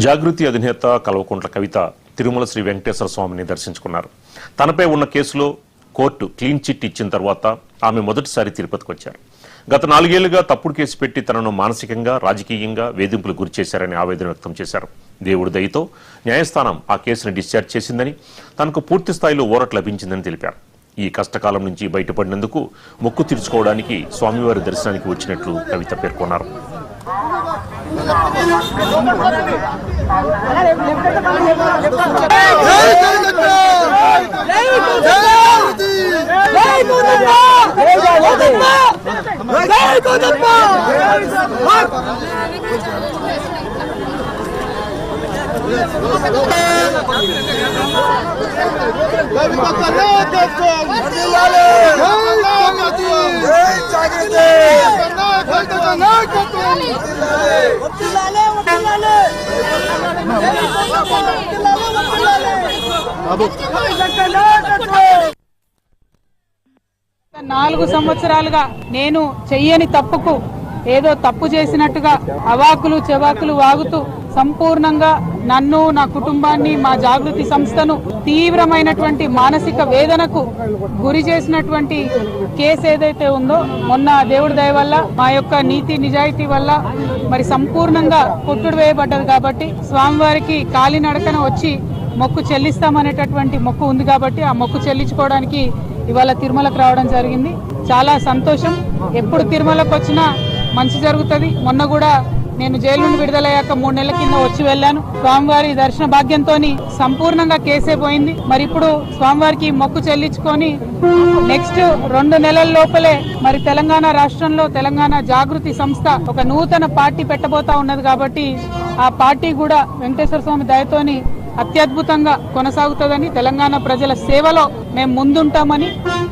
జాగృతి అధినేత కల్వకుంట్ల కవిత తిరుమల శ్రీ వెంకటేశ్వర స్వామిని దర్శించుకున్నారు. తనపై ఉన్న కేసులో కోర్టు క్లీన్ చిట్ ఇచ్చిన తర్వాత ఆమె మొదటిసారి తిరుపతికి వచ్చారు. గత 4 ఏళ్లుగా తప్పుడు కేసు పెట్టి తనను మానసికంగా, రాజకీయంగా వేధింపులు గురిచేశారని ఆవేదన వ్యక్తం చేశారు. దేవుడి దయతో న్యాయస్థానం ఆ కేసును డిశ్చార్జ్ చేసిందని, తనకు పూర్తి స్థాయిలో ఊరట లభించిందని తెలిపారు. ఈ కష్టకాలం నుంచి బయటపడినందుకు మొక్కు తీర్చుకోవడానికి స్వామివారి దర్శనానికి వచ్చినట్లు కవిత పేర్కొన్నారు. నాలుగు సంవత్సరాలుగా నేను చెయ్యని తప్పుకు ఏదో తప్పు చేసినట్టుగా అవాకులు చెవాకులు వాగుతూ సంపూర్ణంగా నన్ను, నా కుటుంబాన్ని, మా జాగృతి సంస్థను తీవ్రమైనటువంటి మానసిక వేదనకు గురి చేసినటువంటి కేసు ఏదైతే ఉందో, మొన్న దేవుడి దయ వల్ల, మా యొక్క నీతి నిజాయితీ వల్ల మరి సంపూర్ణంగా కొట్టుడు వేయబడ్డది. కాబట్టి స్వామివారికి కాలినడకన వచ్చి మొక్కు చెల్లిస్తామనేటటువంటి మొక్కు ఉంది. కాబట్టి ఆ మొక్కు చెల్లించుకోవడానికి ఇవాళ తిరుమలకు రావడం జరిగింది. చాలా సంతోషం. ఎప్పుడు తిరుమలకు వచ్చినా మంచి జరుగుతుంది. మొన్న కూడా నేను జైలు నుండి విడుదలయ్యాక 3 నెలల కింద వచ్చి వెళ్ళాను. స్వామివారి దర్శన భాగ్యంతో సంపూర్ణంగా కేసే పోయింది. మరి ఇప్పుడు స్వామివారికి మొక్కు చెల్లించుకొని నెక్స్ట్ 2 నెలల లోపలే మరి తెలంగాణ రాష్ట్రంలో తెలంగాణ జాగృతి సంస్థ ఒక నూతన పార్టీ పెట్టబోతా ఉన్నది. కాబట్టి ఆ పార్టీ కూడా వెంకటేశ్వర స్వామి దయతోని అత్యద్భుతంగా కొనసాగుతుందని, తెలంగాణ ప్రజల సేవలో మేము ముందుంటామని,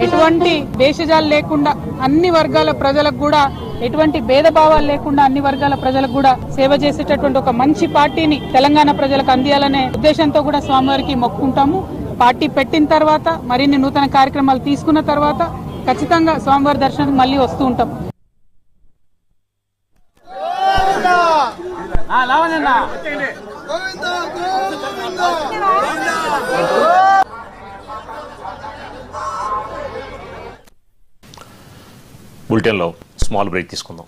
ఎటువంటి భేషజాలు లేకుండా అన్ని వర్గాల ప్రజలకు కూడా, ఎటువంటి భేదభావాలు లేకుండా అన్ని వర్గాల ప్రజలకు కూడా సేవ చేసేటటువంటి ఒక మంచి పార్టీని తెలంగాణ ప్రజలకు అందియాలనే ఉద్దేశంతో కూడా స్వామివారికి మొక్కుంటాము. పార్టీ పెట్టిన తర్వాత, మరిన్ని నూతన కార్యక్రమాలు తీసుకున్న తర్వాత ఖచ్చితంగా స్వామివారి దర్శనానికి మళ్ళీ వస్తూ ఉంటాం. బులెటిన్లో స్మాల్ బ్రేక్ తీసుకుందాం.